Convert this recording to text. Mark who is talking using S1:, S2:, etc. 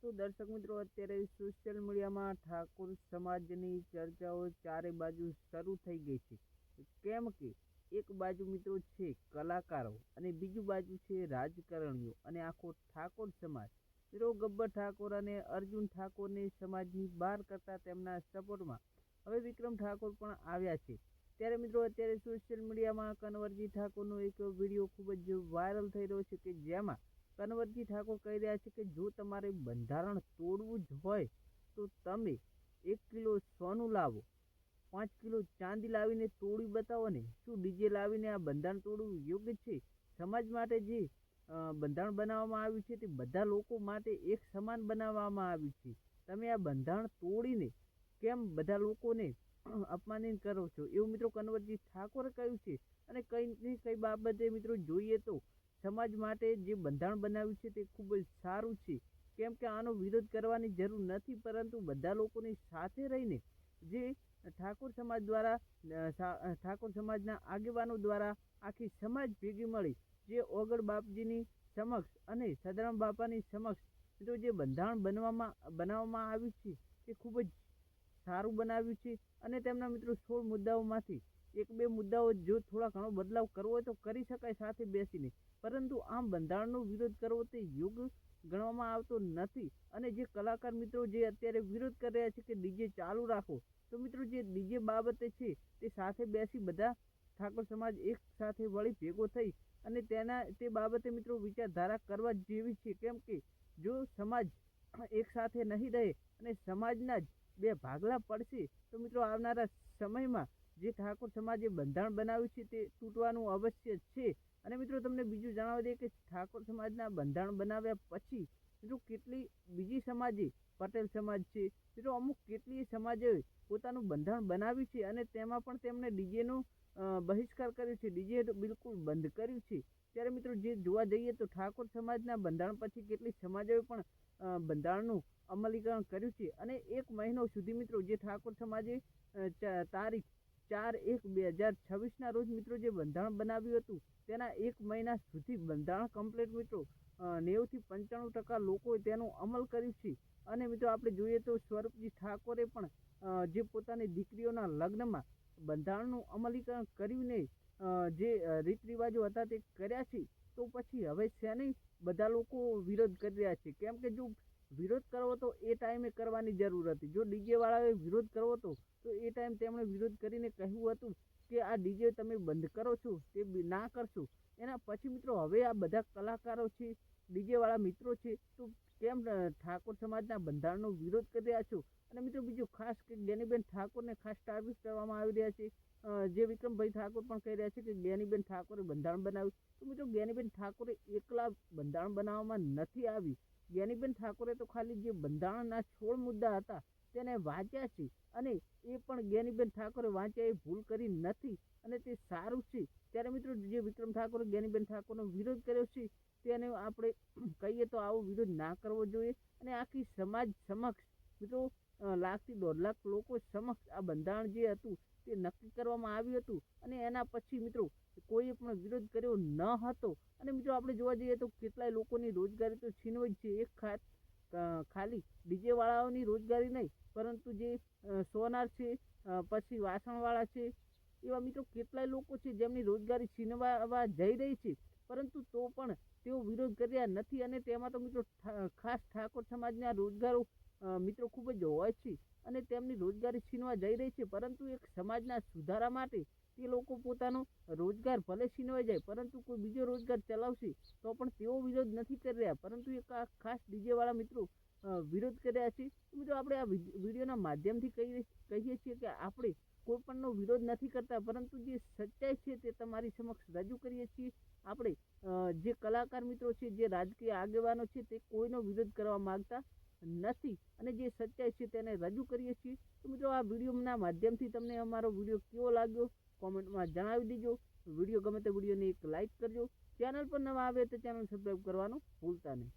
S1: તો દર્શક મિત્રો, અત્યારે સોશિયલ મીડિયામાં ઠાકોર સમાજની ચર્ચાઓ ચારે બાજુ શરૂ થઈ ગઈ છે. કેમ કે એક બાજુ મિત્રો છે કલાકારો અને બીજું બાજુ છે રાજકારણીઓ અને આખો ઠાકોર સમાજ. મિત્રો ગબ્બર ઠાકોર અને અર્જુન ઠાકોરને સમાજની બહાર કરતા તેમના સપોર્ટમાં હવે વિક્રમ ઠાકોર પણ આવ્યા છે. ત્યારે મિત્રો અત્યારે સોશિયલ મીડિયામાં કનવરજી ઠાકોરનો એક વિડીયો ખૂબ જ વાયરલ થઈ રહ્યો છે કે જેમાં કનવરજી ઠાકોર કહી રહ્યા છે કે જો તમારે બંધારણ તોડવું જ હોય તો તમે 1 કિલો સોનું લાવો, 5 કિલો ચાંદી લાવીને તોડી બતાવો ને. શું ડીજે લાવીને આ બંધારણ તોડવું યોગ્ય છે? સમાજ માટે જે બંધારણ બનાવવામાં આવ્યું છે તે બધા લોકો માટે એક સમાન બનાવવામાં આવ્યું છે. તમે આ બંધારણ તોડીને કેમ બધા લોકોને અપમાનિત કરો છો? એવું મિત્રો કનવરજી ઠાકોરે કહ્યું છે. અને કઈ ને કઈ બાબતે મિત્રો જોઈએ તો સમાજ માટે જે બંધારણ બનાવ્યું છે તે ખૂબ જ સારું છે. કેમ કે આનો વિરોધ કરવાની જરૂર નથી, પરંતુ બધા લોકોની સાથે રહીને જે ઠાકોર સમાજ દ્વારા ઠાકોર સમાજના આગેવાનો દ્વારા આખી સમાજ ભેગી મળી જે ઓગળ બાપજીની સમક્ષ અને સદારામ બાપાની સમક્ષ મિત્રો જે બંધારણ બનાવવામાં આવ્યું છે તે ખૂબ જ સારું બનાવ્યું છે. અને તેમના મિત્રો 16 મુદ્દાઓમાંથી 1-2 મુદ્દાઓ જો થોડા ઘણો બદલાવ કરવો હોય તો કરી શકાય સાથે બેસીને, પરંતુ આમ બંધારણનો વિરોધ કરવો તે યોગ્ય ગણવામાં આવતો નથી. અને જે કલાકાર મિત્રો જે અત્યારે વિરોધ કરી રહ્યા છે કે ડીજે ચાલુ રાખો, તો મિત્રો જે ડીજે બાબતે છે તે સાથે બેસી બધા ઠાકોર સમાજ એક સાથે વળી ભેગો થઈ અને તે બાબતે મિત્રો વિચારધારા કરવા જેવી છે. કેમ કે જો સમાજ એક સાથે નહીં રહે અને સમાજના જ બે ભાગલા પડશે તો મિત્રો આવનારા સમયમાં જે ઠાકોર સમાજે બંધારણ બનાવ્યું છે તે તૂટવાનું અવશ્ય છે. અને મિત્રો તમને બીજું જણાવી દઈએ કે ઠાકોર સમાજના બંધારણ બનાવ્યા પછી મિત્રો કેટલી બીજી સમાજે, પટેલ સમાજ છે મિત્રો, અમુક કેટલી સમાજે પોતાનું બંધારણ બનાવ્યું છે અને તેમાં પણ તેમણે ડીજેનો બહિષ્કાર કર્યો છે, ડીજે બિલકુલ બંધ કર્યું છે. ત્યારે મિત્રો જે જોવા જઈએ તો ઠાકોર સમાજના બંધારણ પછી કેટલી સમાજોએ પણ બંધારણનું અમલીકરણ કર્યું છે. અને 1 મહિનો સુધી મિત્રો જે ઠાકોર સમાજે તારીખ 4/1/2026 રોજ મિત્રો જે બંધારણ બનાવ્યું હતું તેના 1 મહિના સુધી બંધારણ કમ્પ્લીટ મિત્રો 90 થી 95% લોકોએ તેનો અમલ કર્યું છે. અને મિત્રો આપણે જોઈએ તો સ્વરૂપજી ઠાકોરે પણ જે પોતાની દીકરીઓના લગ્નમાં બંધારણનું અમલીકરણ કરીને જે રીત રિવાજો હતા તે કર્યા છે. તો પછી હવે શેની બધા લોકો વિરોધ કરી રહ્યા છે? કેમ કે જો વિરોધ કરવો તો એ ટાઈમે કરવાની જરૂર હતી. જો ડીજે વાળાએ વિરોધ કરવો તો એ ટાઈમ તેમણે વિરોધ કરીને કહ્યું હતું કે આ ડીજે તમે બંધ કરો છો, તે ના કરશો. એના પછી મિત્રો હવે આ બધા કલાકારો છે, ડીજે વાળા મિત્રો છે, તો કેમ ઠાકોર સમાજના બંધારણનો વિરોધ કરી રહ્યા છો? અને મિત્રો બીજું ખાસ કે જ્ઞાનીબેન ઠાકોરને ખાસ ટાર્ગેટ કરવામાં આવી રહ્યા છે. જે વિક્રમભાઈ ઠાકોર પણ કહી રહ્યા છે કે જ્ઞાનીબેન ઠાકોરે બંધારણ બનાવ્યું. તો મિત્રો જ્ઞાનીબેન ઠાકોરે એકલા બંધારણ બનાવવામાં નથી આવી. જ્ઞાનીબેન ઠાકોરે તો ખાલી જે બંધારણના 16 મુદ્દા હતા તેને વાંચ્યા છે. અને એ પણ જ્ઞાનીબેન ઠાકોરે વાંચ્યા એ ભૂલ કરી નથી અને તે સારું છે. ત્યારે મિત્રો જે વિક્રમ ઠાકોરે જ્ઞાનીબેન ઠાકોરનો વિરોધ કર્યો છે તેને આપણે કહીએ તો આવો વિરોધ ના કરવો જોઈએ. અને આખી સમાજ સમક્ષ મિત્રો 1 થી 1.5 લાખ લોકો સમક્ષ આ બંધારણ જે હતું તે નક્કી કરવામાં આવ્યું હતું. અને એના પછી મિત્રો કોઈએ પણ વિરોધ કર્યો ન હતો. અને મિત્રો આપણે જોવા જઈએ તો કેટલાય લોકોની રોજગારી તો છીનવાઈ છે. એક ખાલી ડીજે વાળાઓની રોજગારી નહીં, પરંતુ જે સોનાર છે, પછી વાસણવાળા છે, એવા મિત્રો કેટલાય લોકો છે જેમની રોજગારી છીનવા જઈ રહી છે, પરંતુ તો પણ તેઓ વિરોધ કર્યા નથી. અને તેમાં તો મિત્રો ખાસ ઠાકોર સમાજના રોજગારો મિત્રો ખૂબ જ હોય છે અને તેમની રોજગારી છીનવા જઈ રહી છે, પરંતુ એક સમાજના સુધારા માટે તે લોકો પોતાનો રોજગાર ભલે છીનવાઈ જાય પરંતુ કોઈ બીજો રોજગાર ચલાવશે તો પણ તેઓ વિરોધ નથી કરી રહ્યા, પરંતુ એક આ ખાસ ડીજે વાળા મિત્રો વિરોધ કર્યા છે. મિત્રો આપણે આ વિડીયોના માધ્યમથી કહીએ છીએ કે આપણે કોઈ પણનો વિરોધ નથી કરતા, પરંતુ જે સચ્ચાઈ છે તે તમારી સમક્ષ રજૂ કરીએ છીએ. આપણે જે કલાકાર મિત્રો છે, જે રાજકીય આગેવાનો છે, તે કોઈનો વિરોધ કરવા માંગતા નથી અને જે સચ્ચાઈ છે તેને રજૂ કરીએ છીએ. તો મિત્રો આ વિડીયોના માધ્યમથી તમને અમારો વિડીયો કેવો લાગ્યો કોમેન્ટમાં જણાવી દેજો. વિડીયો ગમે તો વિડીયોને એક લાઇક કરજો. ચેનલ પર નવા આવે તો ચેનલ સબસ્ક્રાઈબ કરવાનું ભૂલતા નહીં.